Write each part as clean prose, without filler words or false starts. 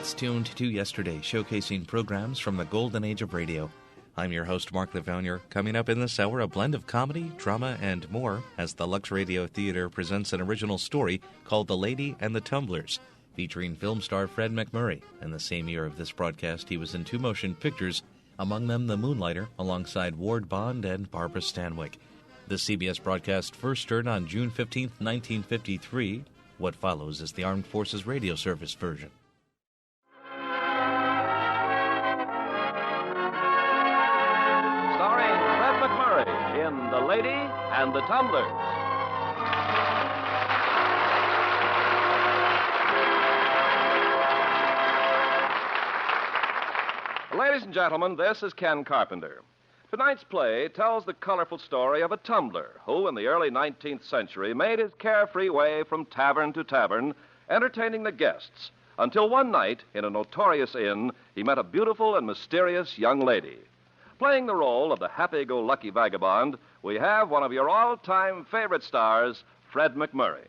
It's Tuned to Yesterday, showcasing programs from the golden age of radio. I'm your host, Mark Lavonier. Coming up in this hour, a blend of comedy, drama, and more as the Lux Radio Theater presents an original story called The Lady and the Tumblers, featuring film star Fred MacMurray. In the same year of this broadcast, he was in 2 motion pictures, among them The Moonlighter, alongside Ward Bond and Barbara Stanwyck. The CBS broadcast first aired on June 15, 1953. What follows is the Armed Forces Radio Service version. Starring Fred MacMurray in The Lady and the Tumblers. Ladies and gentlemen, this is Ken Carpenter. Tonight's play tells the colorful story of a tumbler who, in the early 19th century, made his carefree way from tavern to tavern, entertaining the guests, until one night, in a notorious inn, he met a beautiful and mysterious young lady. Playing the role of the happy-go-lucky vagabond, we have one of your all-time favorite stars, Fred MacMurray.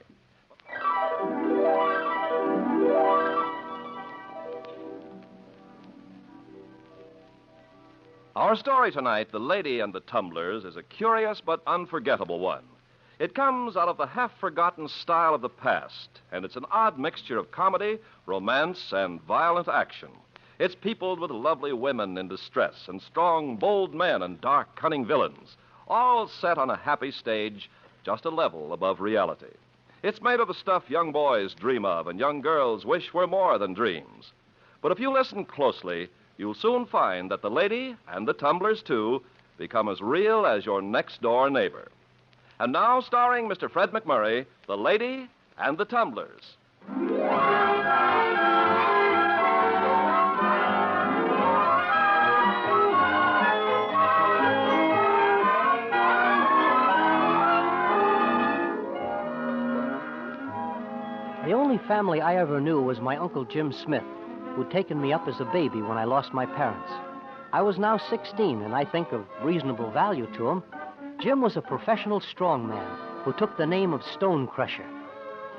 Our story tonight, The Lady and the Tumblers, is a curious but unforgettable one. It comes out of the half-forgotten style of the past, and it's an odd mixture of comedy, romance, and violent action. It's peopled with lovely women in distress and strong, bold men and dark, cunning villains, all set on a happy stage just a level above reality. It's made of the stuff young boys dream of and young girls wish were more than dreams. But if you listen closely, you'll soon find that The Lady and the Tumblers, too, become as real as your next-door neighbor. And now, starring Mr. Fred MacMurray, The Lady and the Tumblers. The only family I ever knew was my Uncle Jim Smith, who'd taken me up as a baby when I lost my parents. I was now 16, and I think of reasonable value to him. Jim was a professional strongman who took the name of Stone Crusher.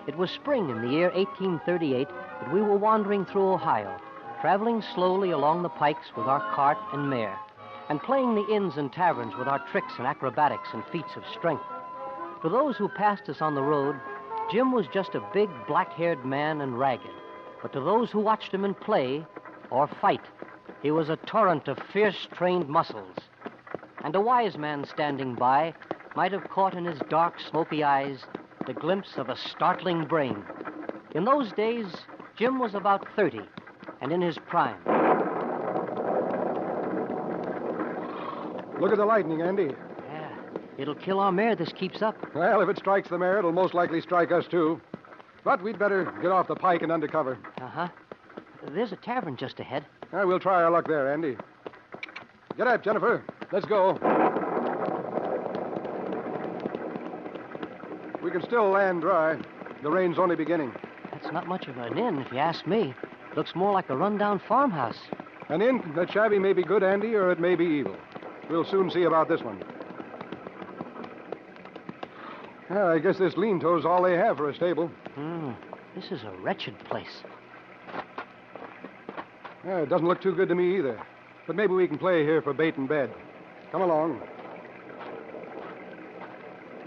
It was spring in the year 1838 that we were wandering through Ohio, traveling slowly along the pikes with our cart and mare, and playing the inns and taverns with our tricks and acrobatics and feats of strength. To those who passed us on the road, Jim was just a big, black-haired man and ragged. But to those who watched him in play or fight, he was a torrent of fierce, trained muscles. And a wise man standing by might have caught in his dark, smoky eyes the glimpse of a startling brain. In those days, Jim was about 30 and in his prime. Look at the lightning, Andy. Yeah, it'll kill our mare this keeps up. Well, if it strikes the mare, it'll most likely strike us, too. But we'd better get off the pike and undercover. Uh-huh. There's a tavern just ahead. We'll try our luck there, Andy. Get up, Jennifer. Let's go. We can still land dry. The rain's only beginning. That's not much of an inn, if you ask me. Looks more like a rundown farmhouse. An inn that shabby may be good, Andy, or it may be evil. We'll soon see about this one. I guess this lean-to's all they have for a stable. This is a wretched place. It doesn't look too good to me either. But maybe we can play here for bait and bed. Come along.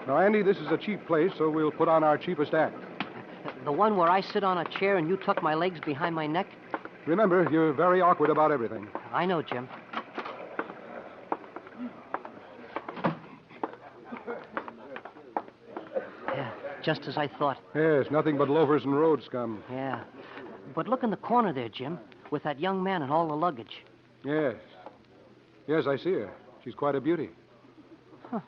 Now, Andy, this is a cheap place, so we'll put on our cheapest act. The one where I sit on a chair and you tuck my legs behind my neck? Remember, you're very awkward about everything. I know, Jim. Yeah, just as I thought. Yes, nothing but loafers and road scum. Yeah. But look in the corner there, Jim, with that young man and all the luggage. Yes. Yes, I see her. She's quite a beauty. Huh.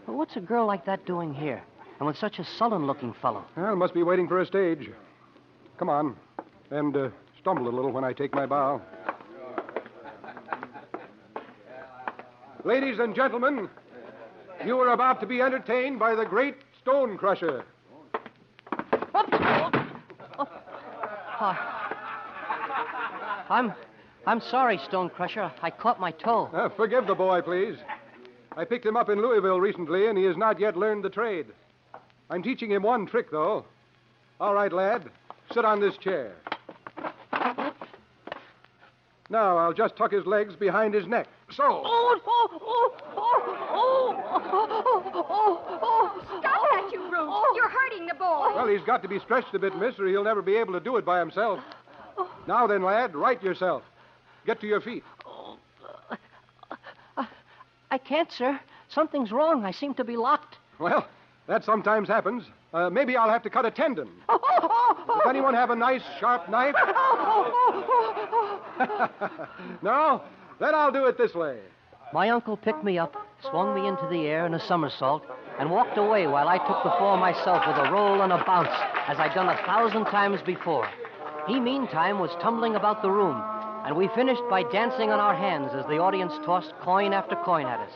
Well, what's a girl like that doing here? And with such a sullen-looking fellow? Well, must be waiting for a stage. Come on. And stumble a little when I take my bow. Ladies and gentlemen, you are about to be entertained by the great Stone Crusher. I'm sorry, Stone Crusher. I caught my toe. Forgive the boy, please. I picked him up in Louisville recently, and he has not yet learned the trade. I'm teaching him one trick, though. All right, lad. Sit on this chair. Now, I'll just tuck his legs behind his neck. So. Stop that, you brute. You're hurting the boy. Well, he's got to be stretched a bit, miss, or he'll never be able to do it by himself. Now then, lad, right yourself. Get to your feet. I can't, sir. Something's wrong. I seem to be locked. Well, that sometimes happens. Maybe I'll have to cut a tendon. Does anyone have a nice, sharp knife? No? Then I'll do it this way. My uncle picked me up, swung me into the air in a somersault, and walked away while I took the fall myself with a roll and a bounce, as I'd done 1,000 times before. He, meantime, was tumbling about the room, and we finished by dancing on our hands as the audience tossed coin after coin at us.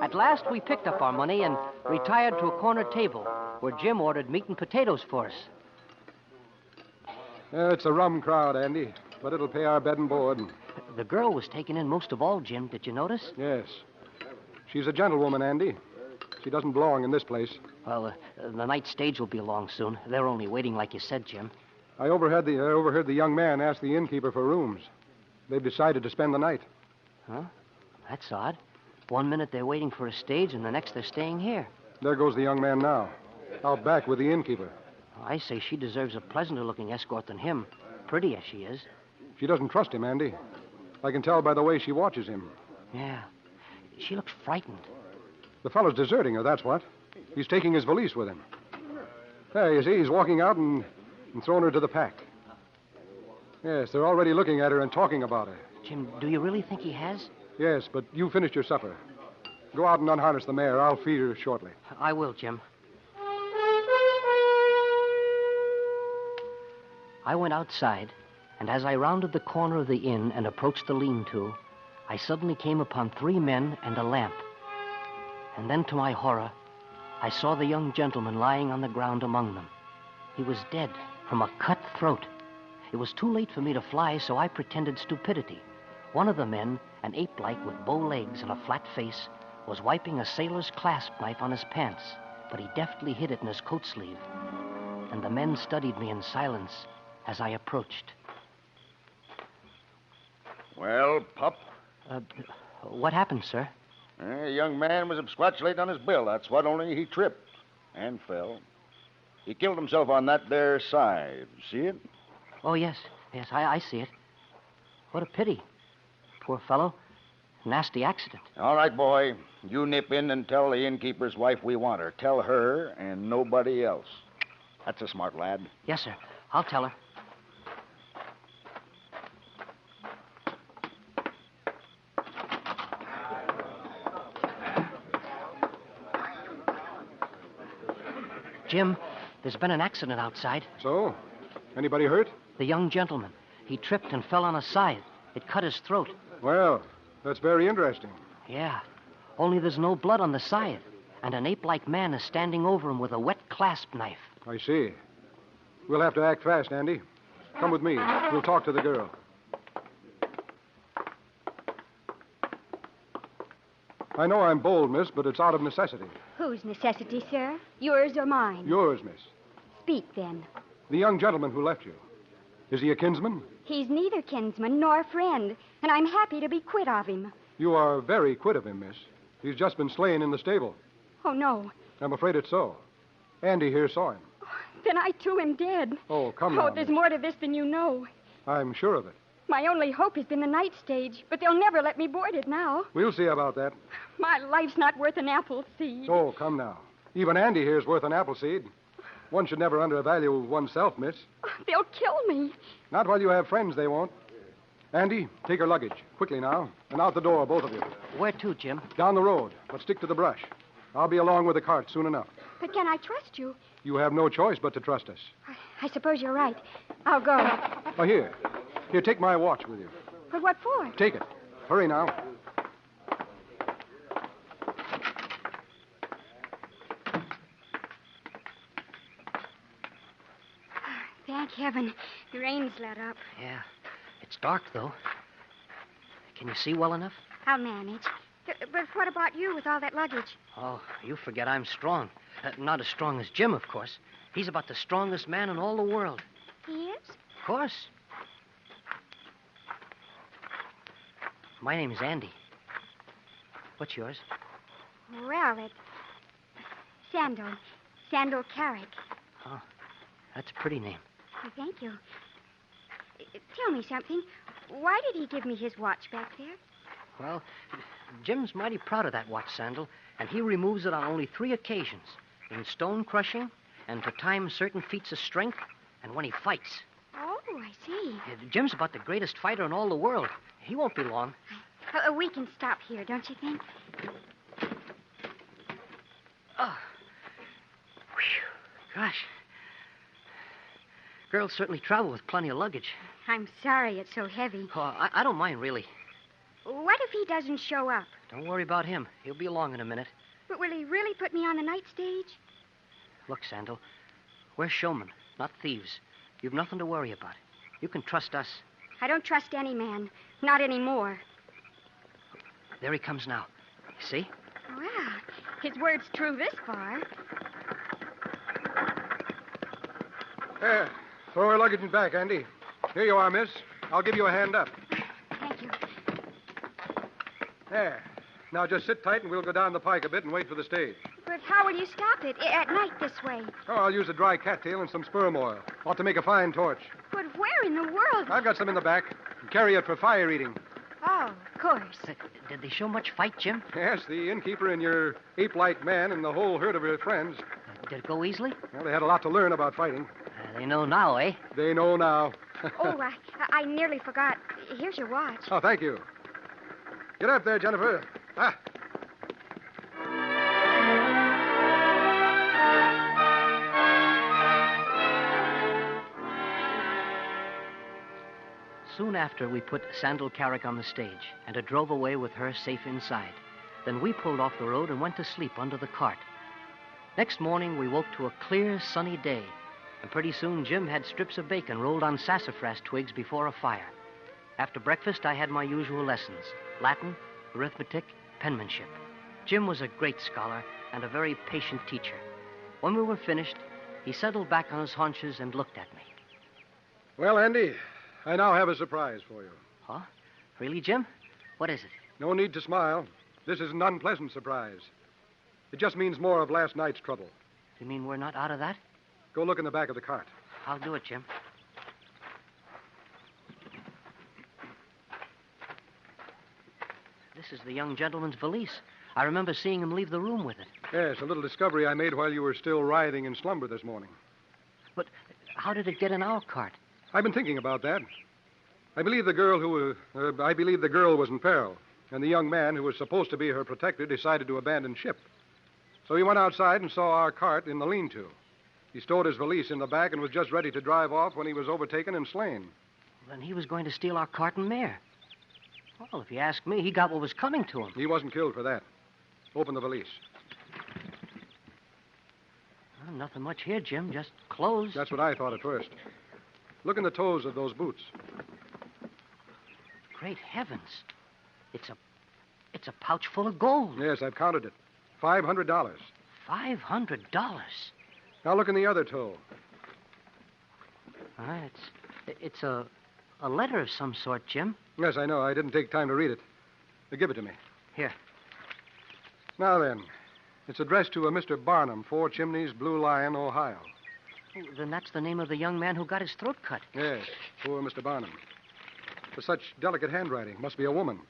At last, we picked up our money and retired to a corner table, where Jim ordered meat and potatoes for us. It's a rum crowd, Andy, but it'll pay our bed and board. The girl was taken in most of all, Jim. Did you notice? Yes. She's a gentlewoman, Andy. She doesn't belong in this place. Well, the night stage will be along soon. They're only waiting, like you said, Jim. I overheard the young man ask the innkeeper for rooms. They've decided to spend the night. Huh? That's odd. 1 minute they're waiting for a stage, and the next they're staying here. There goes the young man now, out back with the innkeeper. I say she deserves a pleasanter-looking escort than him, pretty as she is. She doesn't trust him, Andy. I can tell by the way she watches him. Yeah. She looks frightened. The fellow's deserting her, that's what. He's taking his valise with him. There, you see, he's walking out and throwing her to the pack. Yes, they're already looking at her and talking about her. Jim, do you really think he has? Yes, but you finished your supper. Go out and unharness the mare. I'll feed her shortly. I will, Jim. I went outside, and as I rounded the corner of the inn and approached the lean-to, I suddenly came upon 3 men and a lamp. And then, to my horror, I saw the young gentleman lying on the ground among them. He was dead from a cut throat. It was too late for me to fly, so I pretended stupidity. One of the men, an ape-like with bow legs and a flat face, was wiping a sailor's clasp knife on his pants, but he deftly hid it in his coat sleeve. And the men studied me in silence as I approached. Well, pup? What happened, sir? A young man was absquatulating on his bill, that's what, only he tripped and fell. He killed himself on that there side. See it? Oh, yes. Yes, I see it. What a pity. Poor fellow. Nasty accident. All right, boy. You nip in and tell the innkeeper's wife we want her. Tell her and nobody else. That's a smart lad. Yes, sir. I'll tell her. Jim, there's been an accident outside. So? Anybody hurt? The young gentleman. He tripped and fell on his side. It cut his throat. Well, that's very interesting. Yeah. Only there's no blood on the side. And an ape-like man is standing over him with a wet clasp knife. I see. We'll have to act fast, Andy. Come with me. We'll talk to the girl. I know I'm bold, miss, but it's out of necessity. Whose necessity, sir? Yours or mine? Yours, miss. Speak, then. The young gentleman who left you. Is he a kinsman? He's neither kinsman nor friend, and I'm happy to be quit of him. You are very quit of him, miss. He's just been slain in the stable. Oh, no. I'm afraid it's so. Andy here saw him. Then I, too, am dead. Oh, come now, Oh, there's miss. more to this than you know. I'm sure of it. My only hope has been the night stage, but they'll never let me board it now. We'll see about that. My life's not worth an apple seed. Oh, come now. Even Andy here's worth an apple seed. One should never undervalue oneself, miss. They'll kill me. Not while you have friends, they won't. Andy, take her luggage. Quickly now. And out the door, both of you. Where to, Jim? Down the road, but stick to the brush. I'll be along with the cart soon enough. But can I trust you? You have no choice but to trust us. I suppose you're right. I'll go. Oh, here. Here, take my watch with you. But what for? Take it. Hurry now. Thank heaven. The rain's let up. Yeah. It's dark, though. Can you see well enough? I'll manage. But what about you with all that luggage? Oh, you forget I'm strong. Not as strong as Jim, of course. He's about the strongest man in all the world. He is? Of course. My name is Andy. What's yours? Well, it's Sandal. Sandal Carrick. Oh, that's a pretty name. Well, thank you. Tell me something. Why did he give me his watch back there? Well, Jim's mighty proud of that watch, Sandal, and he removes it on only 3 occasions. In stone crushing, and to time certain feats of strength, and when he fights. Oh, I see. Jim's about the greatest fighter in all the world. He won't be long. We can stop here, don't you think? Oh. Whew. Gosh. Girls certainly travel with plenty of luggage. I'm sorry it's so heavy. Oh, I don't mind, really. What if he doesn't show up? Don't worry about him. He'll be along in a minute. But will he really put me on the night stage? Look, Sandal, we're showmen, not thieves. You've nothing to worry about. You can trust us. I don't trust any man. Not anymore. There he comes now. You see? Well, his word's true this far. There. Throw her luggage in back, Andy. Here you are, miss. I'll give you a hand up. Thank you. There. Now just sit tight and we'll go down the pike a bit and wait for the stage. But how will you stop it at night this way? Oh, I'll use a dry cattail and some sperm oil. Ought to make a fine torch. But where in the world? I've got some in the back. Carry it for fire eating. Oh, of course. Did they show much fight, Jim? Yes, the innkeeper and your ape-like man and the whole herd of her friends. Did it go easily? Well, they had a lot to learn about fighting. They know now, eh? They know now. Oh, I nearly forgot. Here's your watch. Oh, thank you. Get up there, Jennifer. Ah. Soon after, we put Sandal Carrick on the stage, and it drove away with her safe inside. Then we pulled off the road and went to sleep under the cart. Next morning, we woke to a clear, sunny day, and pretty soon Jim had strips of bacon rolled on sassafras twigs before a fire. After breakfast, I had my usual lessons: Latin, arithmetic, penmanship. Jim was a great scholar and a very patient teacher. When we were finished, he settled back on his haunches and looked at me. Well, Andy, I now have a surprise for you. Huh? Really, Jim? What is it? No need to smile. This is an unpleasant surprise. It just means more of last night's trouble. You mean we're not out of that? Go look in the back of the cart. I'll do it, Jim. This is the young gentleman's valise. I remember seeing him leave the room with it. Yes, a little discovery I made while you were still writhing in slumber this morning. But how did it get in our cart? I've been thinking about that. I believe the girl was in peril, and the young man who was supposed to be her protector decided to abandon ship. So he went outside and saw our cart in the lean-to. He stowed his valise in the back and was just ready to drive off when he was overtaken and slain. Then he was going to steal our cart and mare. Well, if you ask me, he got what was coming to him. He wasn't killed for that. Open the valise. Well, nothing much here, Jim. Just clothes. That's what I thought at first. Look in the toes of those boots. Great heavens. It's a pouch full of gold. Yes, I've counted it. $500. $500. Now look in the other toe. It's a letter of some sort, Jim. Yes, I know. I didn't take time to read it. Give it to me. Here. Now then, it's addressed to a Mr. Barnum, 4 Chimneys, Blue Lion, Ohio. Oh, then that's the name of the young man who got his throat cut. Yes, poor Mr. Barnum. For such delicate handwriting, must be a woman.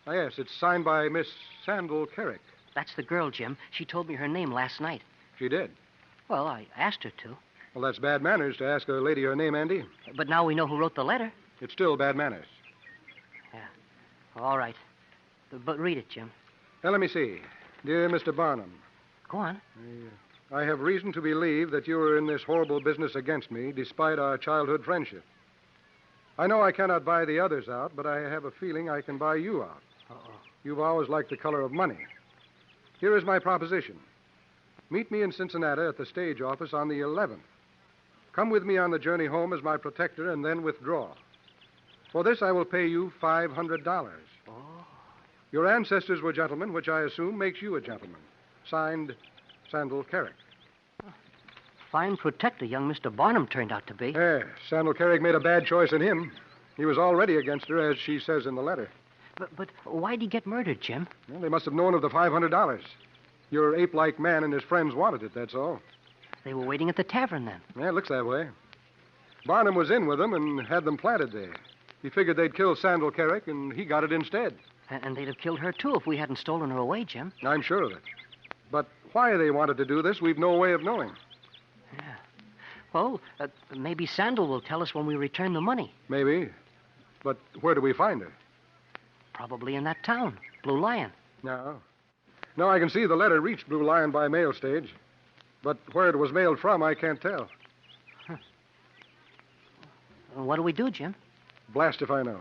Ah, yes, it's signed by Miss Sandal Carrick. That's the girl, Jim. She told me her name last night. She did? Well, I asked her to. Well, that's bad manners to ask a lady her name, Andy. But now we know who wrote the letter. It's still bad manners. Yeah. All right. But read it, Jim. Now, let me see. Dear Mr. Barnum. Go on. I have reason to believe that you are in this horrible business against me, despite our childhood friendship. I know I cannot buy the others out, but I have a feeling I can buy you out. Uh-oh. You've always liked the color of money. Here is my proposition. Meet me in Cincinnati at the stage office on the 11th. Come with me on the journey home as my protector and then withdraw. For this, I will pay you $500. Oh. Your ancestors were gentlemen, which I assume makes you a gentleman. Signed, Sandal Carrick. Fine protector young Mr. Barnum turned out to be. Yes, Sandal Carrick made a bad choice in him. He was already against her, as she says in the letter. But why'd he get murdered, Jim? Well, they must have known of the $500. Your ape-like man and his friends wanted it, that's all. They were waiting at the tavern then. Yeah, it looks that way. Barnum was in with them and had them planted there. He figured they'd kill Sandal Carrick, and he got it instead. And they'd have killed her, too, if we hadn't stolen her away, Jim. I'm sure of it. But why they wanted to do this, we've no way of knowing. Yeah. Well, maybe Sandal will tell us when we return the money. Maybe. But where do we find her? Probably in that town, Blue Lion. No. No, I can see the letter reached Blue Lion by mail stage. But where it was mailed from, I can't tell. Huh. What do we do, Jim? Blast if I know.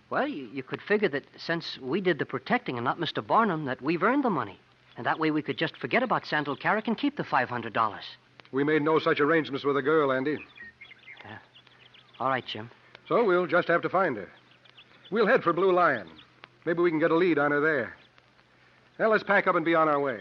Well, you could figure that since we did the protecting and not Mr. Barnum, that we've earned the money. And that way we could just forget about Sandal Carrick and keep the $500. We made no such arrangements with the girl, Andy. Yeah. All right, Jim. So we'll just have to find her. We'll head for Blue Lion. Maybe we can get a lead on her there. Well, let's pack up and be on our way.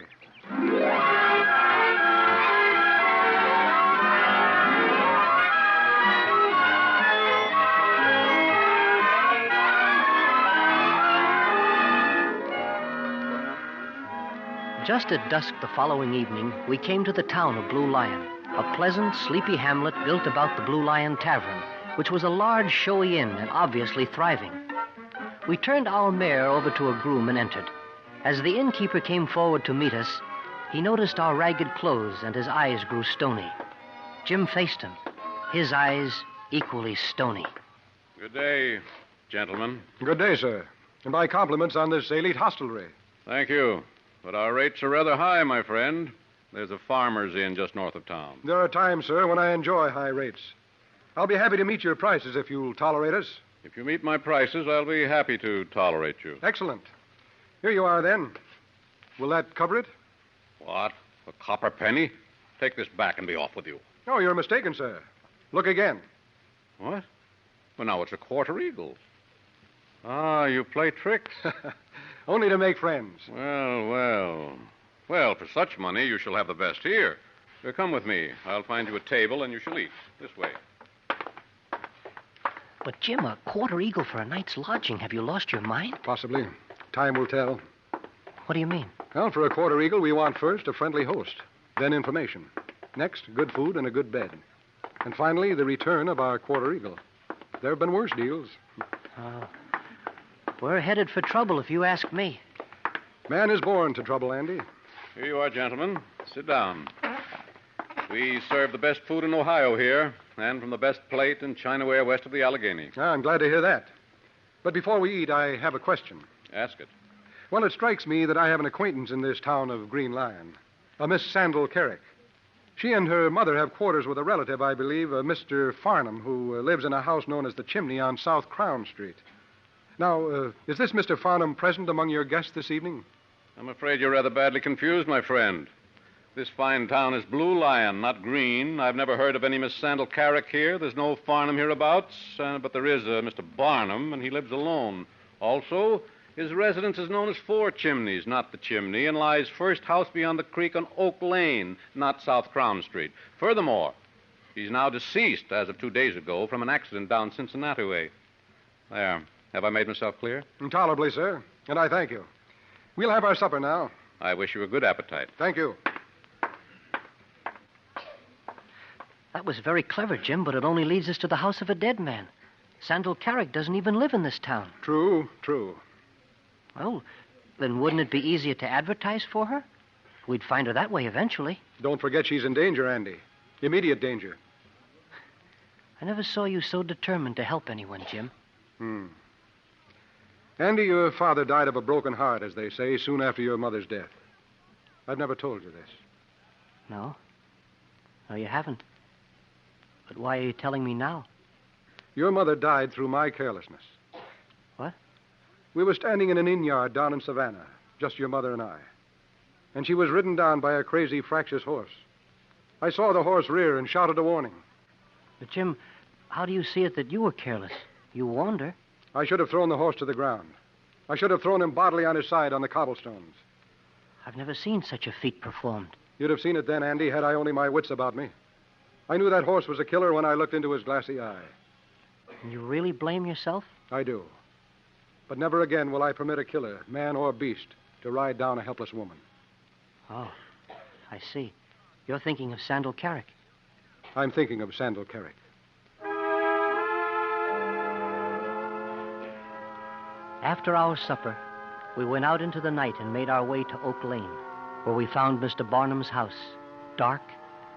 Just at dusk the following evening, we came to the town of Blue Lion, a pleasant, sleepy hamlet built about the Blue Lion Tavern, which was a large, showy inn and obviously thriving. We turned our mare over to a groom and entered. As the innkeeper came forward to meet us, he noticed our ragged clothes and his eyes grew stony. Jim faced him, his eyes equally stony. Good day, gentlemen. Good day, sir. And my compliments on this elite hostelry. Thank you. But our rates are rather high, my friend. There's a farmer's inn just north of town. There are times, sir, when I enjoy high rates. I'll be happy to meet your prices if you'll tolerate us. If you meet my prices, I'll be happy to tolerate you. Excellent. Here you are, then. Will that cover it? What? A copper penny? Take this back and be off with you. Oh, you're mistaken, sir. Look again. What? Well, now it's a quarter eagle. Ah, you play tricks. Only to make friends. Well. Well, for such money, you shall have the best here. Come with me. I'll find you a table and you shall eat. This way. But, Jim, a quarter eagle for a night's lodging. Have you lost your mind? Possibly. Time will tell. What do you mean? Well, for a quarter eagle, we want first a friendly host, then information. Next, good food and a good bed. And finally, the return of our quarter eagle. There have been worse deals. We're headed for trouble, if you ask me. Man is born to trouble, Andy. Here you are, gentlemen. Sit down. We serve the best food in Ohio here, and from the best plate and chinaware west of the Allegheny. I'm glad to hear that. But before we eat, I have a question. Ask it. Well, it strikes me that I have an acquaintance in this town of Green Lion, a Miss Sandal Carrick. She and her mother have quarters with a relative, I believe, a Mr. Farnham, who lives in a house known as the Chimney on South Crown Street. Now, is this Mr. Farnham present among your guests this evening? I'm afraid you're rather badly confused, my friend. This fine town is Blue Lion, not Green. I've never heard of any Miss Sandal Carrick here. There's no Farnham hereabouts, but there is Mr. Barnum, and he lives alone. Also, his residence is known as Four Chimneys, not the Chimney, and lies first house beyond the creek on Oak Lane, not South Crown Street. Furthermore, he's now deceased as of 2 days ago from an accident down Cincinnati way. There. Have I made myself clear? Tolerably, sir, and I thank you. We'll have our supper now. I wish you a good appetite. Thank you. That was very clever, Jim, but it only leads us to the house of a dead man. Sandal Carrick doesn't even live in this town. True. Well, then wouldn't it be easier to advertise for her? We'd find her that way eventually. Don't forget she's in danger, Andy. Immediate danger. I never saw you so determined to help anyone, Jim. Andy, your father died of a broken heart, as they say, soon after your mother's death. I've never told you this. No? No, you haven't. But why are you telling me now? Your mother died through my carelessness. What? We were standing in an inn yard down in Savannah, just your mother and I. And she was ridden down by a crazy, fractious horse. I saw the horse rear and shouted a warning. But, Jim, how do you see it that you were careless? You warned her. I should have thrown the horse to the ground. I should have thrown him bodily on his side on the cobblestones. I've never seen such a feat performed. You'd have seen it then, Andy, had I only my wits about me. I knew that horse was a killer when I looked into his glassy eye. And you really blame yourself? I do. But never again will I permit a killer, man or beast, to ride down a helpless woman. Oh, I see. You're thinking of Sandal Carrick. I'm thinking of Sandal Carrick. After our supper, we went out into the night and made our way to Oak Lane, where we found Mr. Barnum's house, dark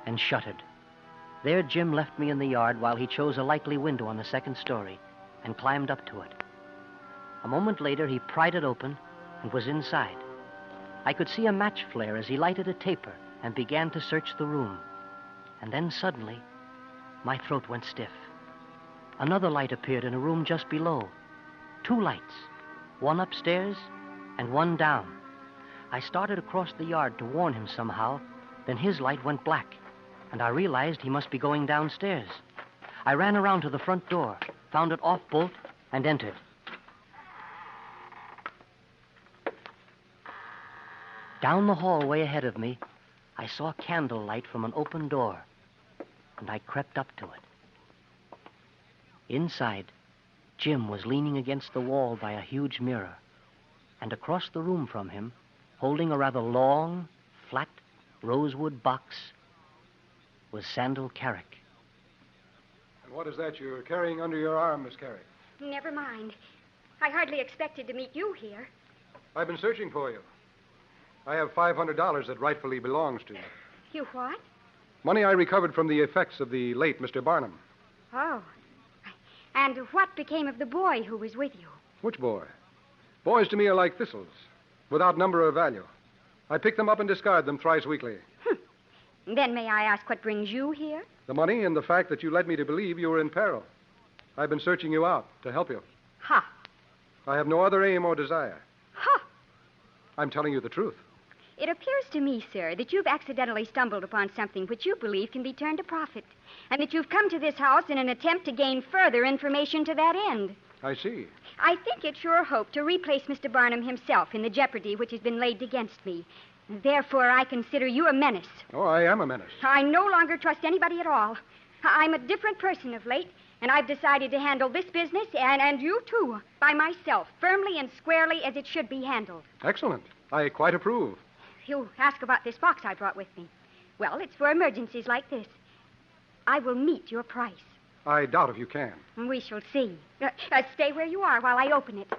and shuttered. There, Jim left me in the yard while he chose a likely window on the second story and climbed up to it. A moment later, he pried it open and was inside. I could see a match flare as he lighted a taper and began to search the room. And then suddenly, my throat went stiff. Another light appeared in a room just below. 2 lights, one upstairs and one down. I started across the yard to warn him somehow, then his light went black, and I realized he must be going downstairs. I ran around to the front door, found it off bolt, and entered. Down the hallway ahead of me, I saw candlelight from an open door, and I crept up to it. Inside, Jim was leaning against the wall by a huge mirror, and across the room from him, holding a rather long, flat, rosewood box, was Sandal Carrick. And what is that you're carrying under your arm, Miss Carrick? Never mind. I hardly expected to meet you here. I've been searching for you. I have $500 that rightfully belongs to you. You what? Money I recovered from the effects of the late Mr. Barnum. Oh. And what became of the boy who was with you? Which boy? Boys to me are like thistles, without number or value. I pick them up and discard them thrice weekly. Then may I ask what brings you here? The money and the fact that you led me to believe you were in peril. I've been searching you out to help you. Ha! I have no other aim or desire. Ha! I'm telling you the truth. It appears to me, sir, that you've accidentally stumbled upon something which you believe can be turned to profit, and that you've come to this house in an attempt to gain further information to that end. I see. I think it's your hope to replace Mr. Barnum himself in the jeopardy which has been laid against me. Therefore, I consider you a menace. Oh, I am a menace. I no longer trust anybody at all. I'm a different person of late, and I've decided to handle this business, and you too, by myself, firmly and squarely as it should be handled. Excellent. I quite approve. You ask about this box I brought with me. Well, it's for emergencies like this. I will meet your price. I doubt if you can. We shall see. Stay where you are while I open it.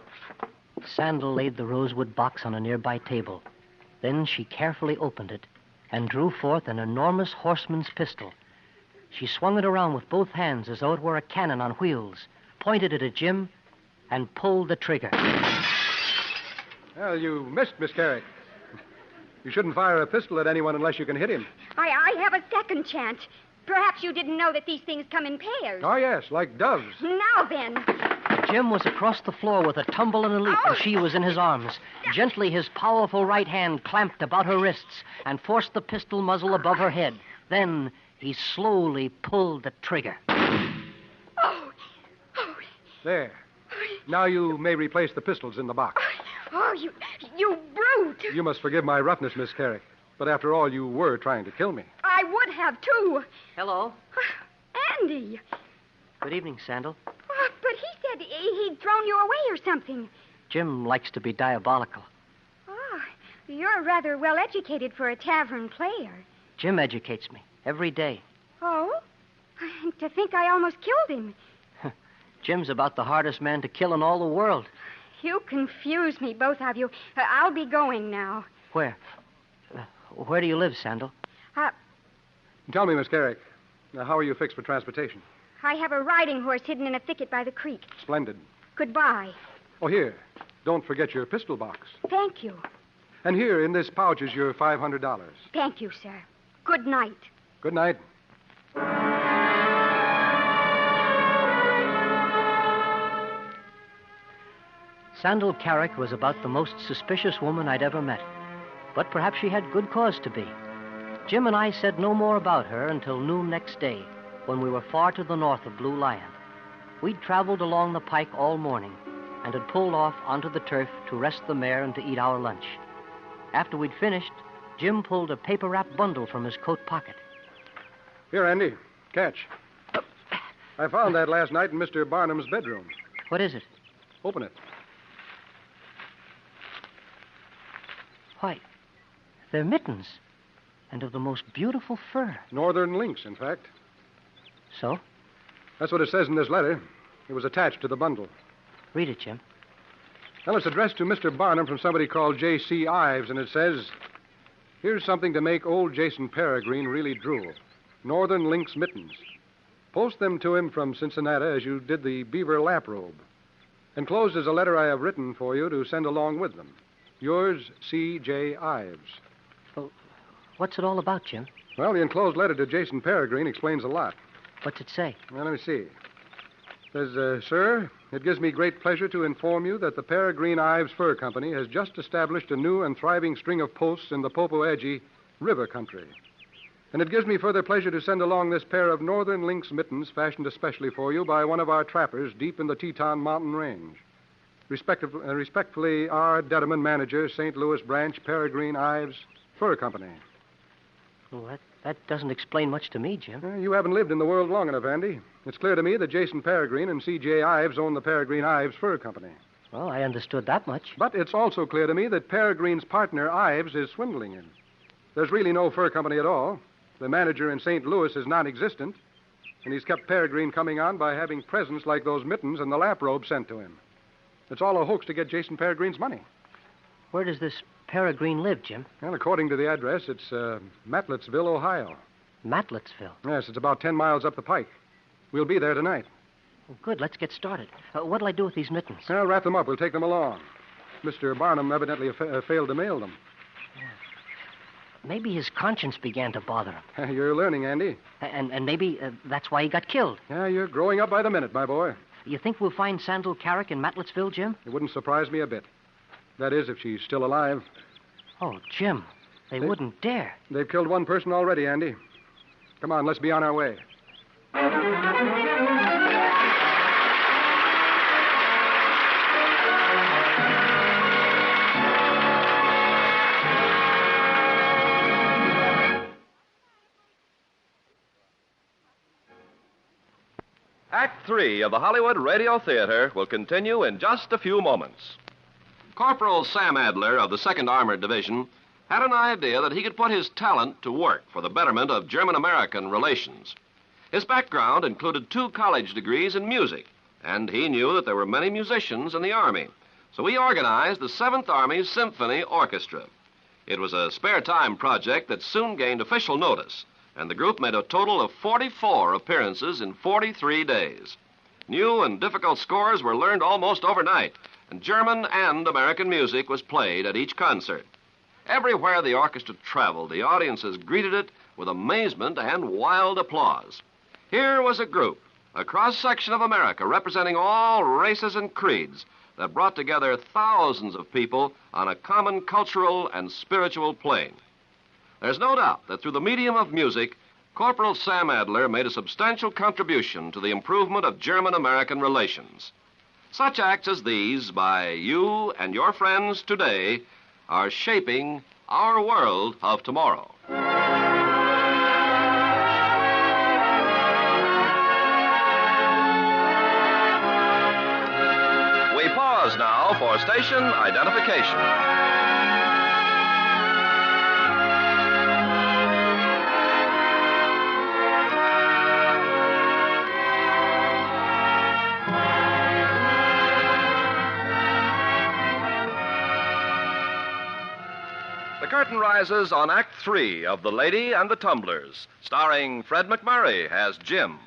Sandal laid the rosewood box on a nearby table. Then she carefully opened it and drew forth an enormous horseman's pistol. She swung it around with both hands as though it were a cannon on wheels, pointed it at Jim, and pulled the trigger. Well, you missed, Miss Carrick. You shouldn't fire a pistol at anyone unless you can hit him. I have a second chance. Perhaps you didn't know that these things come in pairs. Oh, yes, like doves. Now then. Jim was across the floor with a tumble and a leap, and she was in his arms. Gently, his powerful right hand clamped about her wrists and forced the pistol muzzle above her head. Then he slowly pulled the trigger. Oh. There. Now you may replace the pistols in the box. Oh, you brute. You must forgive my roughness, Miss Carrick. But after all, you were trying to kill me. I would have, too. Hello. Andy. Good evening, Sandal. But he said he'd thrown you away or something. Jim likes to be diabolical. Oh, you're rather well educated for a tavern player. Jim educates me every day. Oh? To think I almost killed him. Jim's about the hardest man to kill in all the world. You confuse me, both of you. I'll be going now. Where? Where do you live, Sandal? Tell me, Miss Carrick, how are you fixed for transportation? I have a riding horse hidden in a thicket by the creek. Splendid. Goodbye. Oh, here. Don't forget your pistol box. Thank you. And here, in this pouch, is your $500. Thank you, sir. Good night. Good night. Sandal Carrick was about the most suspicious woman I'd ever met. But perhaps she had good cause to be. Jim and I said no more about her until noon next day, when we were far to the north of Blue Lion. We'd traveled along the pike all morning and had pulled off onto the turf to rest the mare and to eat our lunch. After we'd finished, Jim pulled a paper-wrapped bundle from his coat pocket. Here, Andy. Catch. I found that last night in Mr. Barnum's bedroom. What is it? Open it. Why, they're mittens. And of the most beautiful fur. Northern lynx, in fact. So? That's what it says in this letter. It was attached to the bundle. Read it, Jim. Well, it's addressed to Mr. Barnum from somebody called J.C. Ives, and it says, "Here's something to make old Jason Peregrine really drool. Northern lynx mittens. Post them to him from Cincinnati as you did the beaver lap robe. Enclosed is a letter I have written for you to send along with them. Yours, C.J. Ives." Well, what's it all about, Jim? Well, the enclosed letter to Jason Peregrine explains a lot. What's it say? Well, let me see. It says, "Sir, it gives me great pleasure to inform you that the Peregrine Ives Fur Company has just established a new and thriving string of posts in the Popo-Agie River country. And it gives me further pleasure to send along this pair of northern lynx mittens fashioned especially for you by one of our trappers deep in the Teton Mountain Range. Respectfully, R. Detterman, Manager, St. Louis Branch, Peregrine Ives Fur Company." Well, that doesn't explain much to me, Jim. You haven't lived in the world long enough, Andy. It's clear to me that Jason Peregrine and C.J. Ives own the Peregrine Ives Fur Company. Well, I understood that much. But it's also clear to me that Peregrine's partner, Ives, is swindling him. There's really no fur company at all. The manager in St. Louis is non-existent, and he's kept Peregrine coming on by having presents like those mittens and the lap robe sent to him. It's all a hoax to get Jason Peregrine's money. Where does this Peregrine live, Jim? Well, according to the address, it's Matletsville, Ohio. Matletsville? Yes, it's about 10 miles up the pike. We'll be there tonight. Well, good. Let's get started. What'll I do with these mittens? Well, wrap them up. We'll take them along. Mr. Barnum evidently failed to mail them. Maybe his conscience began to bother him. You're learning, Andy. And maybe that's why he got killed. Yeah, you're growing up by the minute, my boy. You think we'll find Sandal Carrick in Matletsville, Jim? It wouldn't surprise me a bit. That is, if she's still alive. Oh, Jim, they wouldn't dare. They've killed one person already, Andy. Come on, let's be on our way. Act 3 of the Hollywood Radio Theater will continue in just a few moments. Corporal Sam Adler of the 2nd Armored Division had an idea that he could put his talent to work for the betterment of German-American relations. His background included 2 college degrees in music, and he knew that there were many musicians in the Army, so he organized the 7th Army's Symphony Orchestra. It was a spare-time project that soon gained official notice, and the group made a total of 44 appearances in 43 days. New and difficult scores were learned almost overnight, and German and American music was played at each concert. Everywhere the orchestra traveled, the audiences greeted it with amazement and wild applause. Here was a group, a cross-section of America representing all races and creeds, that brought together thousands of people on a common cultural and spiritual plane. There's no doubt that through the medium of music, Corporal Sam Adler made a substantial contribution to the improvement of German-American relations. Such acts as these by you and your friends today are shaping our world of tomorrow. We pause now for station identification. The curtain rises on Act 3 of The Lady and the Tumblers, starring Fred McMurray as Jim.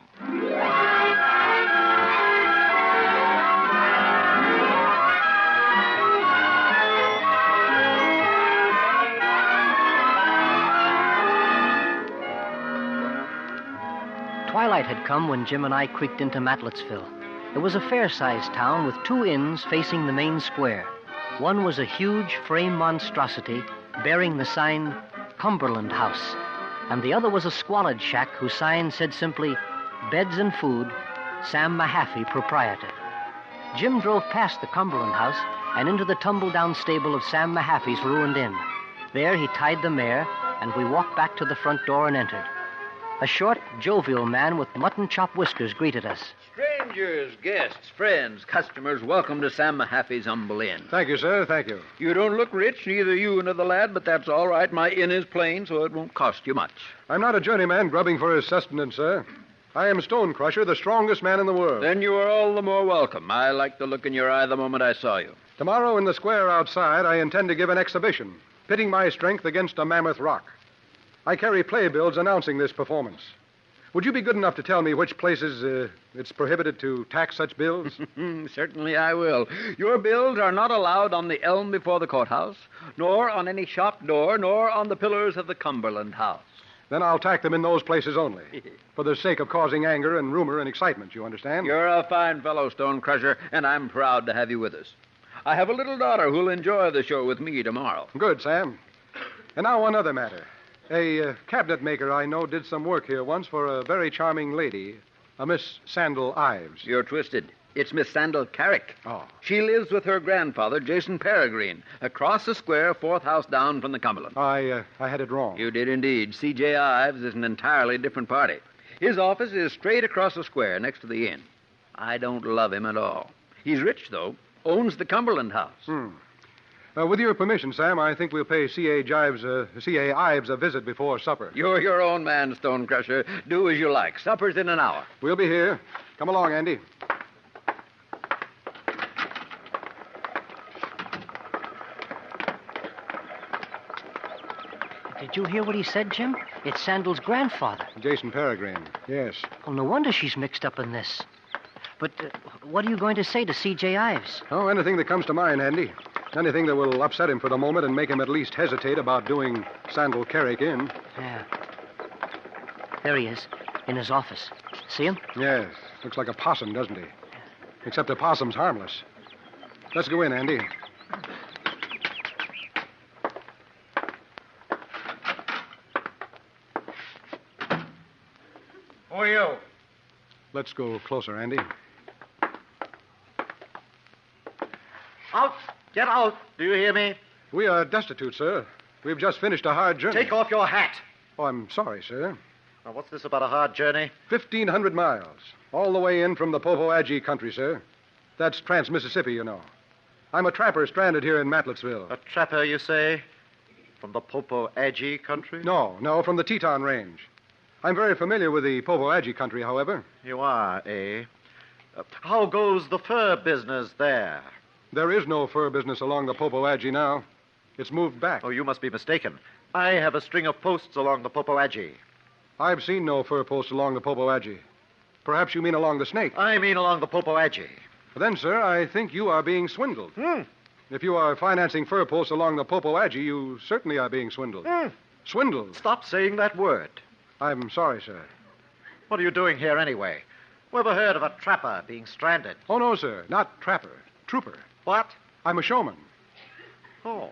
Twilight had come when Jim and I creaked into Matletsville. It was a fair-sized town with 2 inns facing the main square. One was a huge frame monstrosity bearing the sign Cumberland House, and the other was a squalid shack whose sign said simply, Beds and Food, Sam Mahaffey, Proprietor. Jim drove past the Cumberland House and into the tumble-down stable of Sam Mahaffey's ruined inn. There he tied the mare, and we walked back to the front door and entered. A short, jovial man with mutton chop whiskers greeted us. Strange Loungers, guests, friends, customers, welcome to Sam Mahaffey's Humble Inn. Thank you, sir. Thank you. You don't look rich, neither you nor the lad, but that's all right. My inn is plain, so it won't cost you much. I'm not a journeyman grubbing for his sustenance, sir. I am Stonecrusher, the strongest man in the world. Then you are all the more welcome. I liked the look in your eye the moment I saw you. Tomorrow in the square outside, I intend to give an exhibition, pitting my strength against a mammoth rock. I carry playbills announcing this performance. Would you be good enough to tell me which places it's prohibited to tack such bills? Certainly I will. Your bills are not allowed on the elm before the courthouse, nor on any shop door, nor on the pillars of the Cumberland House. Then I'll tack them in those places only, for the sake of causing anger and rumor and excitement, you understand? You're a fine fellow, Stonecrusher, and I'm proud to have you with us. I have a little daughter who'll enjoy the show with me tomorrow. Good, Sam. And now one other matter. A cabinet maker I know did some work here once for a very charming lady, a Miss Sandal Ives. You're twisted. It's Miss Sandal Carrick. Oh. She lives with her grandfather, Jason Peregrine, across the square, fourth house down from the Cumberland. I had it wrong. You did indeed. C.J. Ives is an entirely different party. His office is straight across the square next to the inn. I don't love him at all. He's rich, though. Owns the Cumberland House. With your permission, Sam, I think we'll pay C.A. Ives a visit before supper. You're your own man, Stonecrusher. Do as you like. Supper's in an hour. We'll be here. Come along, Andy. Did you hear what he said, Jim? It's Sandal's grandfather. Jason Peregrine, yes. Well, no wonder she's mixed up in this. But what are you going to say to C.J. Ives? Oh, anything that comes to mind, Andy. Anything that will upset him for the moment and make him at least hesitate about doing Sandal Carrick in. Yeah. There he is, in his office. See him? Yes. Looks like a possum, doesn't he? Except a possum's harmless. Let's go in, Andy. Who are you? Let's go closer, Andy. Out! Get out! Do you hear me? We are destitute, sir. We've just finished a hard journey. Take off your hat. Oh, I'm sorry, sir. Now, what's this about a hard journey? 1,500 miles. All the way in from the Popo Agie country, sir. That's Trans-Mississippi, you know. I'm a trapper stranded here in Matlettsville. A trapper, you say? From the Popo Agie country? No, from the Teton Range. I'm very familiar with the Popo Agie country, however. You are, eh? How goes the fur business there? There is no fur business along the Popo Agie now. It's moved back. Oh, you must be mistaken. I have a string of posts along the Popo Agie. I've seen no fur posts along the Popo Agie. Perhaps you mean along the Snake. I mean along the Popo Agie. Then, sir, I think you are being swindled. If you are financing fur posts along the Popo Agie, you certainly are being swindled. Swindled? Stop saying that word. I'm sorry, sir. What are you doing here anyway? Who ever heard of a trapper being stranded? Oh, no, sir. Not trapper. Trooper. What? I'm a showman. Oh.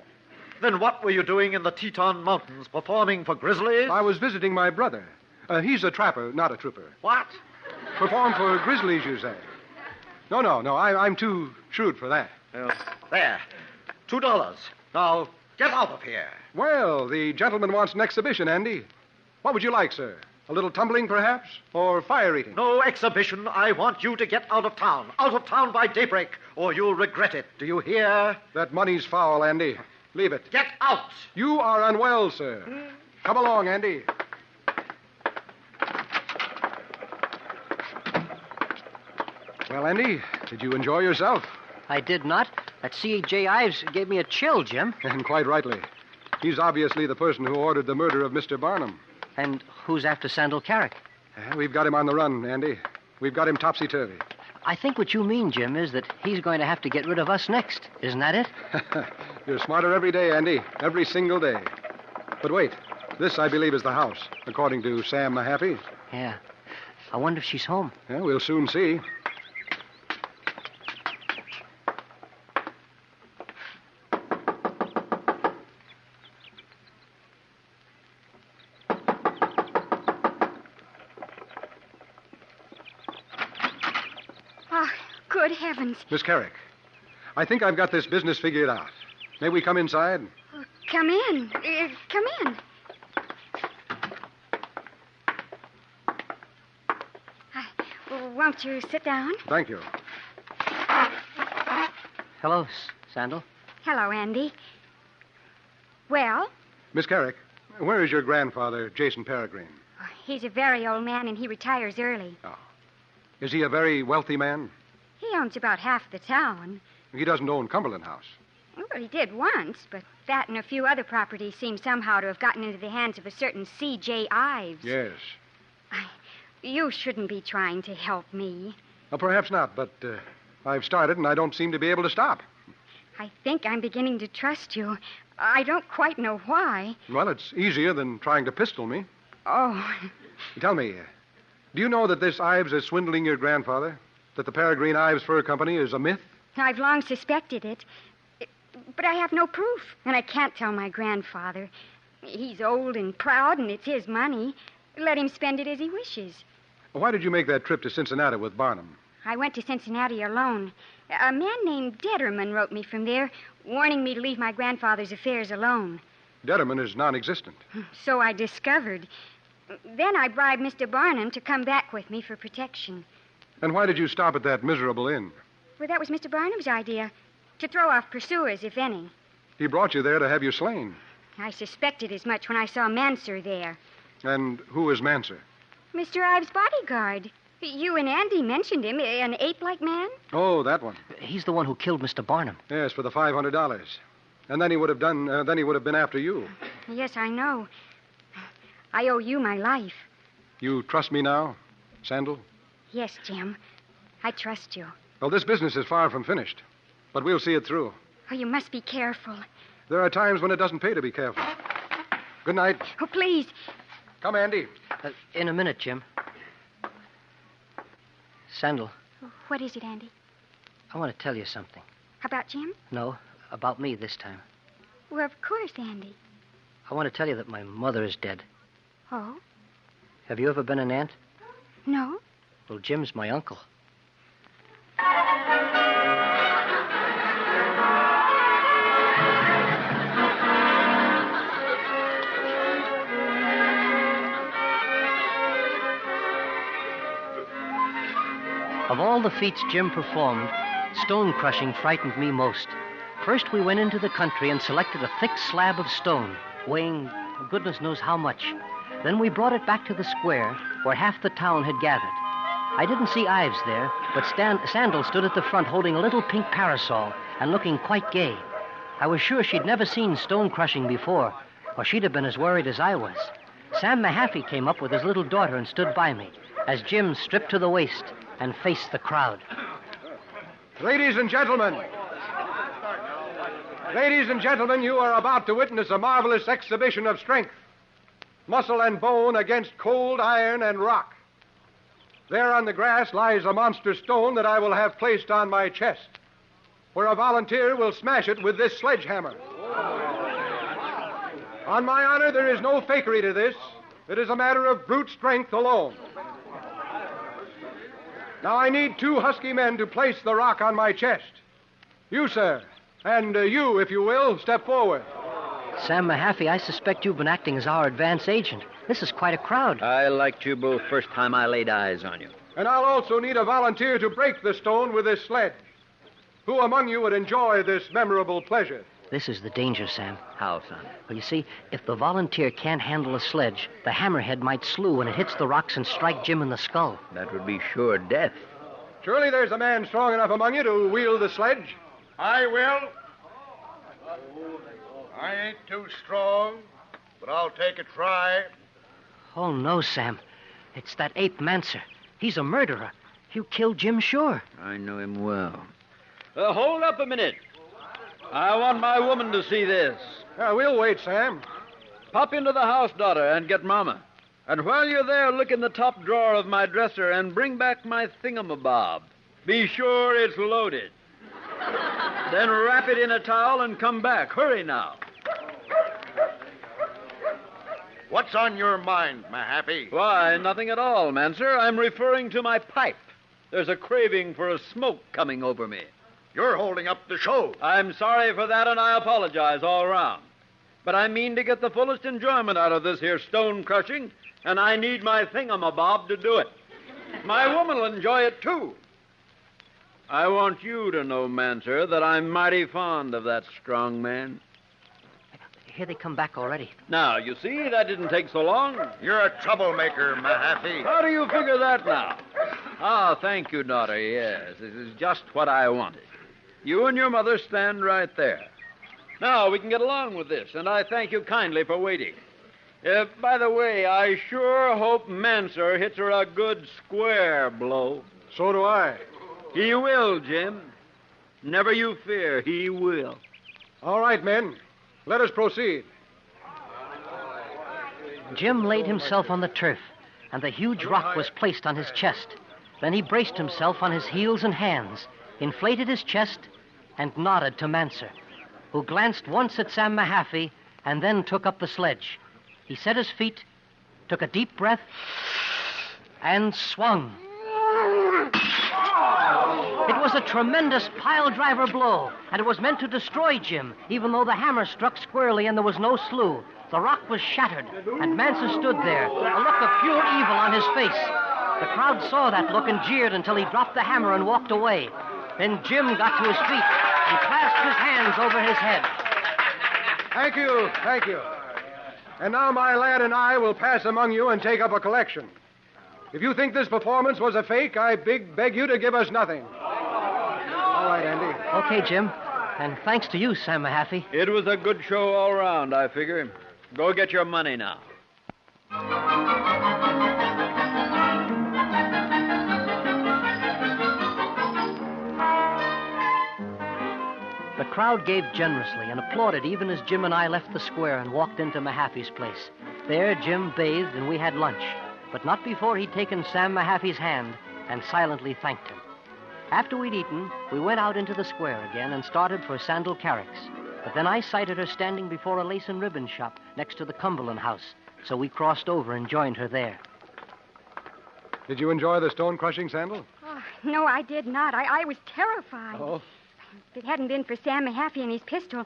Then what were you doing in the Teton Mountains, performing for grizzlies? I was visiting my brother. He's a trapper, not a trooper. What? Perform for grizzlies, you say? No. I'm too shrewd for that. There. $2. Now, get out of here. Well, the gentleman wants an exhibition, Andy. What would you like, sir? A little tumbling, perhaps? Or fire eating? No exhibition. I want you to get out of town. Out of town by daybreak, or you'll regret it. Do you hear? That money's foul, Andy. Leave it. Get out! You are unwell, sir. Come along, Andy. Well, Andy, did you enjoy yourself? I did not. That C.J. Ives gave me a chill, Jim. And quite rightly. He's obviously the person who ordered the murder of Mr. Barnum. And who's after Sandal Carrick? We've got him on the run, Andy. We've got him topsy-turvy. I think what you mean, Jim, is that he's going to have to get rid of us next. Isn't that it? You're smarter every day, Andy. Every single day. But wait. This, I believe, is the house, according to Sam Mahaffey. Yeah. I wonder if she's home. Yeah, we'll soon see. Good heavens. Miss Carrick, I think I've got this business figured out. May we come inside? Come in. Come in. Won't you sit down? Thank you. Hello, Sandal. Hello, Andy. Well, Miss Carrick, where is your grandfather, Jason Peregrine? he's a very old man and he retires early. Oh. Is he a very wealthy man? He owns about half the town. He doesn't own Cumberland House. Well, he did once, but that and a few other properties seem somehow to have gotten into the hands of a certain C.J. Ives. Yes. You shouldn't be trying to help me. Well, perhaps not, but I've started and I don't seem to be able to stop. I think I'm beginning to trust you. I don't quite know why. Well, it's easier than trying to pistol me. Oh, Tell me, do you know that this Ives is swindling your grandfather? That the Peregrine Ives Fur Company is a myth? I've long suspected it. But I have no proof, and I can't tell my grandfather. He's old and proud, and it's his money. Let him spend it as he wishes. Why did you make that trip to Cincinnati with Barnum? I went to Cincinnati alone. A man named Detterman wrote me from there, warning me to leave my grandfather's affairs alone. Detterman is non-existent. So I discovered. Then I bribed Mr. Barnum to come back with me for protection. And why did you stop at that miserable inn? Well, that was Mr. Barnum's idea, to throw off pursuers, if any. He brought you there to have you slain. I suspected as much when I saw Manser there. And who is Manser? Mr. Ives' bodyguard. You and Andy mentioned him, an ape-like man. Oh, that one. He's the one who killed Mr. Barnum. Yes, for the $500. And then he would have been after you. Yes, I know. I owe you my life. You trust me now, Sandal? Yes, Jim. I trust you. Well, this business is far from finished, but we'll see it through. Oh, you must be careful. There are times when it doesn't pay to be careful. Good night. Oh, please. Come, Andy. In a minute, Jim. Sandal, What is it, Andy? I want to tell you something. About Jim? No, about me this time. Well, of course, Andy. I want to tell you that my mother is dead. Oh? Have you ever been an aunt? No? Well, Jim's my uncle. Of all the feats Jim performed, stone crushing frightened me most. First, we went into the country and selected a thick slab of stone, weighing goodness knows how much. Then we brought it back to the square, where half the town had gathered. I didn't see Ives there, but Sandal stood at the front holding a little pink parasol and looking quite gay. I was sure she'd never seen stone crushing before, or she'd have been as worried as I was. Sam Mahaffey came up with his little daughter and stood by me, as Jim stripped to the waist and faced the crowd. Ladies and gentlemen. Ladies and gentlemen, you are about to witness a marvelous exhibition of strength. Muscle and bone against cold iron and rock. There on the grass lies a monster stone that I will have placed on my chest, where a volunteer will smash it with this sledgehammer. On my honor, there is no fakery to this. It is a matter of brute strength alone. Now, I need 2 husky men to place the rock on my chest. You, sir, and you, if you will, step forward. Sam Mahaffey, I suspect you've been acting as our advance agent. This is quite a crowd. I liked you both first time I laid eyes on you. And I'll also need a volunteer to break the stone with this sledge. Who among you would enjoy this memorable pleasure? This is the danger, Sam. How, son? Well, you see, if the volunteer can't handle a sledge, the hammerhead might slew when it hits the rocks and strike Jim in the skull. That would be sure death. Surely there's a man strong enough among you to wield the sledge. I will. I ain't too strong, but I'll take a try. Oh, no, Sam. It's that ape Manser. He's a murderer. You killed Jim sure. I know him well. Hold up a minute. I want my woman to see this. We'll wait, Sam. Pop into the house, daughter, and get Mama. And while you're there, look in the top drawer of my dresser and bring back my thingamabob. Be sure it's loaded. Then wrap it in a towel and come back. Hurry now. What's on your mind, Mahaffey? Why, nothing at all, Manser. I'm referring to my pipe. There's a craving for a smoke coming over me. You're holding up the show. I'm sorry for that, and I apologize all around. But I mean to get the fullest enjoyment out of this here stone crushing, and I need my thingamabob to do it. My woman will enjoy it, too. I want you to know, Manser, that I'm mighty fond of that strong man. Here they come back already. Now, you see, that didn't take so long. You're a troublemaker, Mahaffey. How do you figure that now? Ah, thank you, daughter. Yes, this is just what I wanted. You and your mother stand right there. Now, we can get along with this, and I thank you kindly for waiting. By the way, I sure hope Manser hits her a good square blow. So do I. He will, Jim. Never you fear, he will. All right, men. Let us proceed. Jim laid himself on the turf, and the huge rock was placed on his chest. Then he braced himself on his heels and hands, inflated his chest, and nodded to Manser, who glanced once at Sam Mahaffey and then took up the sledge. He set his feet, took a deep breath, and swung. It was a tremendous pile-driver blow, and it was meant to destroy Jim, even though the hammer struck squarely and there was no slew. The rock was shattered, and Manser stood there, a look of pure evil on his face. The crowd saw that look and jeered until he dropped the hammer and walked away. Then Jim got to his feet and clasped his hands over his head. Thank you, thank you. And now my lad and I will pass among you and take up a collection. If you think this performance was a fake, I beg you to give us nothing. All right, Andy. Okay, Jim. And thanks to you, Sam Mahaffey. It was a good show all around, I figure. Go get your money now. The crowd gave generously and applauded even as Jim and I left the square and walked into Mahaffey's place. There, Jim bathed and we had lunch, but not before he'd taken Sam Mahaffey's hand and silently thanked him. After we'd eaten, we went out into the square again and started for Sandal Carrick's. But then I sighted her standing before a lace and ribbon shop next to the Cumberland house, so we crossed over and joined her there. Did you enjoy the stone crushing, Sandal? Oh, no, I did not. I was terrified. Oh? If it hadn't been for Sam Mahaffey and his pistol,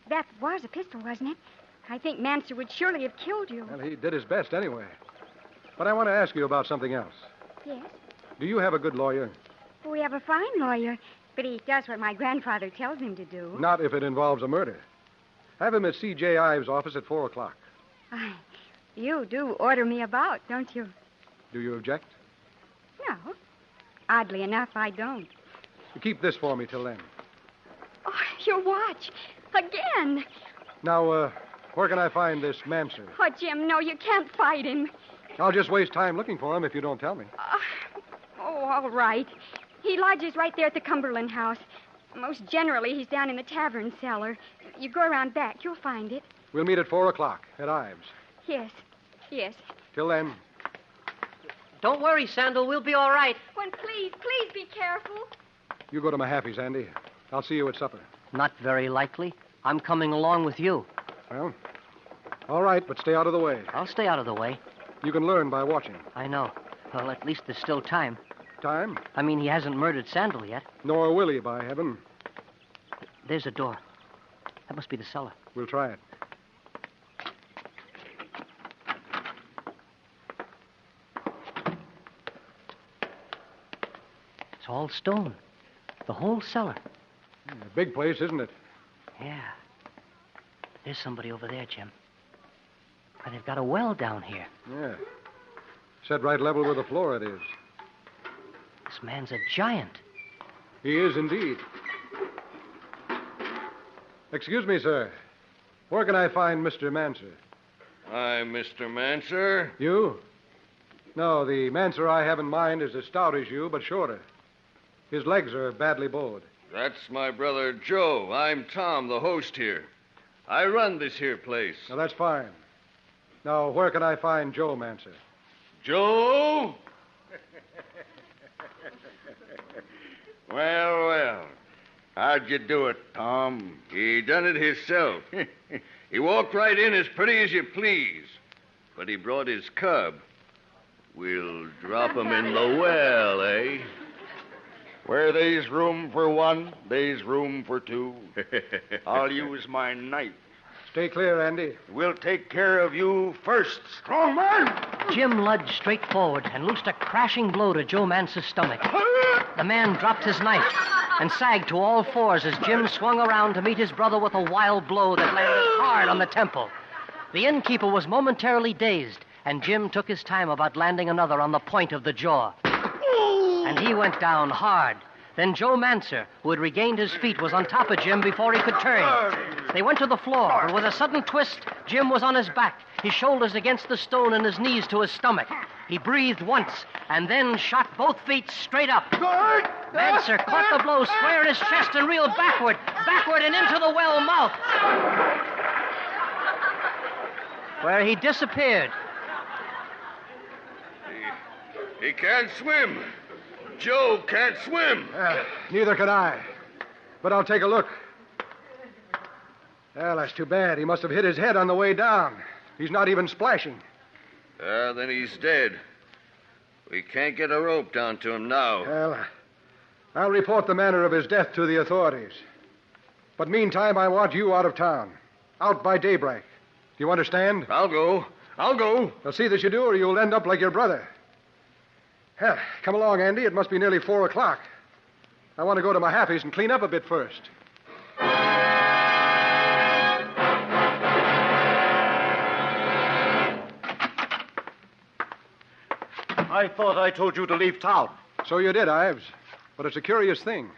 that was a pistol, wasn't it? I think Manser would surely have killed you. Well, he did his best anyway. But I want to ask you about something else. Yes? Do you have a good lawyer? We have a fine lawyer, but he does what my grandfather tells him to do. Not if it involves a murder. Have him at C.J. Ives' office at 4 o'clock. You do order me about, don't you? Do you object? No. Oddly enough, I don't. Keep this for me till then. Oh, your watch. Again. Now, where can I find this Manser? Oh, Jim, no, you can't fight him. I'll just waste time looking for him if you don't tell me. All right. He lodges right there at the Cumberland house. Most generally, he's down in the tavern cellar. You go around back, you'll find it. We'll meet at 4 o'clock at Ives. Yes. Till then. Don't worry, Sandal. We'll be all right. Well, please be careful. You go to Mahaffey's, Andy. I'll see you at supper. Not very likely. I'm coming along with you. Well, all right, but stay out of the way. I'll stay out of the way. You can learn by watching. I know. Well, at least there's still time. Time? I mean, he hasn't murdered Sandal yet. Nor will he, by heaven. There's a door. That must be the cellar. We'll try it. It's all stone. The whole cellar. A big place, isn't it? Yeah. There's somebody over there, Jim. Why, they've got a well down here. Yeah. Set right level with the floor, it is. This man's a giant. He is indeed. Excuse me, sir. Where can I find Mr. Manser? I'm Mr. Manser. You? No, the Manser I have in mind is as stout as you, but shorter. His legs are badly bowed. That's my brother Joe. I'm Tom, the host here. I run this here place. Now, that's fine. Now, where can I find Joe Manser? Joe? Well. How'd you do it, Tom? He done it himself. He walked right in as pretty as you please. But he brought his cub. We'll drop him in the well, eh? Where there's room for one, there's room for two. I'll use my knife. Stay clear, Andy. We'll take care of you first, strong man. Jim lunged straight forward and loosed a crashing blow to Joe Mance's stomach. The man dropped his knife and sagged to all fours as Jim swung around to meet his brother with a wild blow that landed hard on the temple. The innkeeper was momentarily dazed, and Jim took his time about landing another on the point of the jaw. And he went down hard. Then Joe Manser, who had regained his feet, was on top of Jim before he could turn. They went to the floor, but with a sudden twist, Jim was on his back, his shoulders against the stone and his knees to his stomach. He breathed once, and then shot both feet straight up. Manser caught the blow square in his chest and reeled backward and into the well mouth, where he disappeared. He can't swim. Joe can't swim. Neither can I. But I'll take a look. Well, that's too bad. He must have hit his head on the way down. He's not even splashing. Then he's dead. We can't get a rope down to him now. Well, I'll report the manner of his death to the authorities. But meantime, I want you out of town. Out by daybreak. Do you understand? I'll go. Now see that you do, or you'll end up like your brother. Hell, come along, Andy. It must be nearly 4 o'clock. I want to go to my Happy's and clean up a bit first. I thought I told you to leave town. So you did, Ives. But it's a curious thing.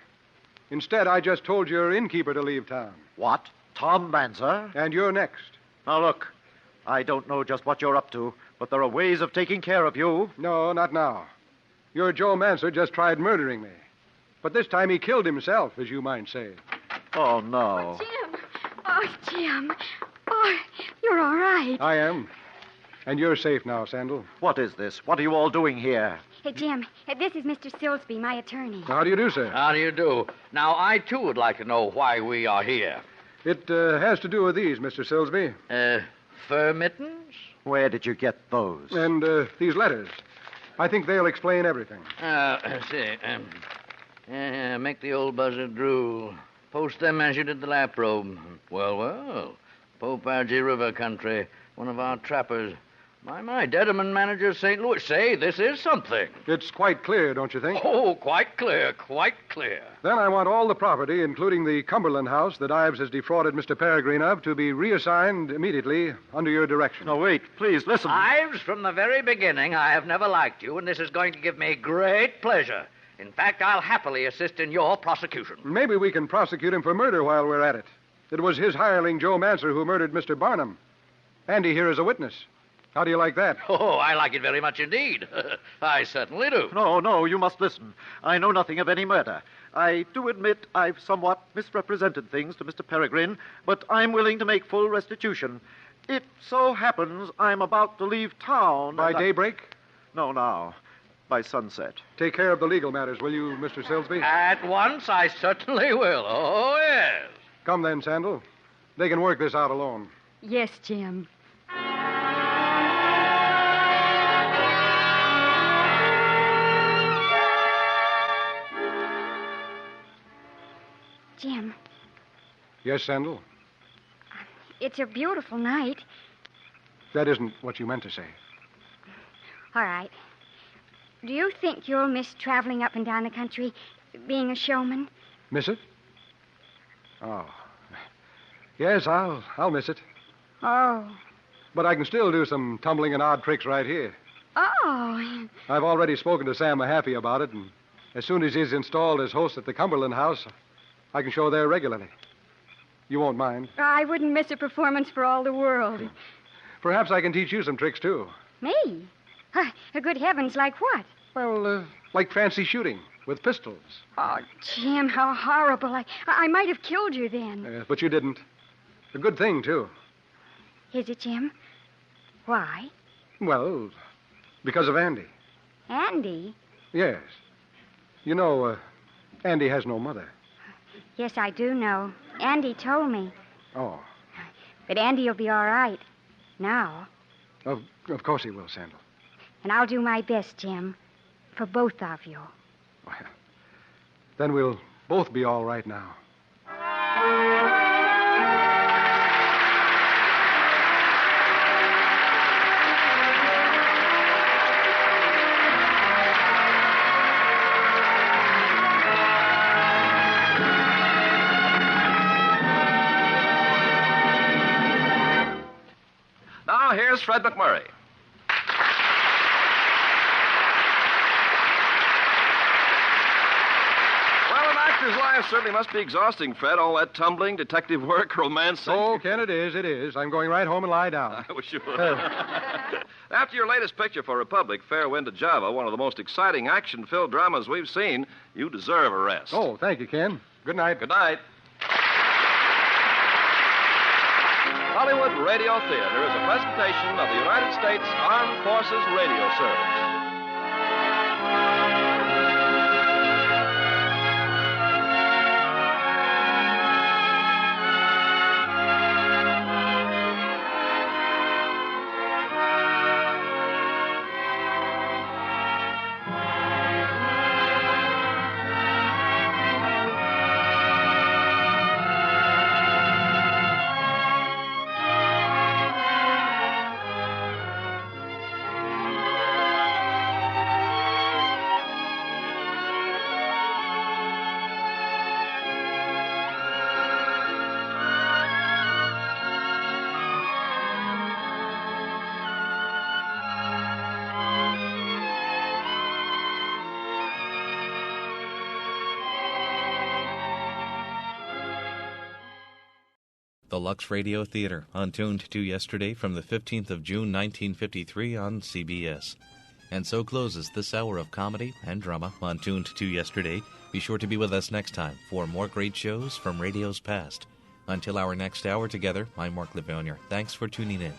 Instead, I just told your innkeeper to leave town. What? Tom Manser? And you're next. Now, look, I don't know just what you're up to, but there are ways of taking care of you. No, not now. Your Joe Manser just tried murdering me. But this time he killed himself, as you might say. Oh, no. Jim. Oh, you're all right. I am. And you're safe now, Sandal. What is this? What are you all doing here? Hey, Jim, this is Mr. Silsby, my attorney. How do you do, sir? How do you do? Now, I, too, would like to know why we are here. It has to do with these, Mr. Silsby. Fur mittens? Where did you get those? And these letters. I think they'll explain everything. Make the old buzzard drool. Post them as you did the lap robe. Well. Popargy River country. One of our trappers. My, Determan manager of St. Louis. Say, this is something. It's quite clear, don't you think? Oh, quite clear. Then I want all the property, including the Cumberland house that Ives has defrauded Mr. Peregrine of, to be reassigned immediately under your direction. No, wait, please, listen. Ives, from the very beginning, I have never liked you, and this is going to give me great pleasure. In fact, I'll happily assist in your prosecution. Maybe we can prosecute him for murder while we're at it. It was his hireling, Joe Manser, who murdered Mr. Barnum. Andy here is a witness. How do you like that? Oh, I like it very much indeed. I certainly do. No, you must listen. I know nothing of any murder. I do admit I've somewhat misrepresented things to Mr. Peregrine, but I'm willing to make full restitution. It so happens I'm about to leave town. By daybreak? No, now. By sunset. Take care of the legal matters, will you, Mr. Silsby? At once, I certainly will. Oh, yes. Come then, Sandal. They can work this out alone. Yes, Jim. Jim. Yes, Sandal? It's a beautiful night. That isn't what you meant to say. All right. Do you think you'll miss traveling up and down the country, being a showman? Miss it? Oh. Yes, I'll miss it. Oh. But I can still do some tumbling and odd tricks right here. Oh. I've already spoken to Sam Mahaffey about it, and as soon as he's installed as host at the Cumberland house, I can show there regularly. You won't mind. I wouldn't miss a performance for all the world. Perhaps I can teach you some tricks, too. Me? Good heavens, like what? Well, like fancy shooting with pistols. Oh, Jim, how horrible. I might have killed you then. But you didn't. A good thing, too. Is it, Jim? Why? Well, because of Andy. Andy? Yes. You know, Andy has no mother. Yes, I do know. Andy told me. Oh. But Andy will be all right. Now. Of course he will, Sandal. And I'll do my best, Jim. For both of you. Well, then we'll both be all right now. Fred McMurray. Well, an actor's life certainly must be exhausting, Fred. All that tumbling, detective work, romancing. Oh, Ken, it is. I'm going right home and lie down. I wish you would. After your latest picture for Republic, Fair Wind to Java, one of the most exciting action-filled dramas we've seen, you deserve a rest. Oh, thank you, Ken. Good night. Good night. Hollywood Radio Theater is a presentation of the United States Armed Forces Radio Service. The Lux Radio Theater, on Tuned to Yesterday from the 15th of June, 1953 on CBS. And so closes this hour of comedy and drama on Tuned to Yesterday. Be sure to be with us next time for more great shows from radio's past. Until our next hour together, I'm Mark Lavonier. Thanks for tuning in.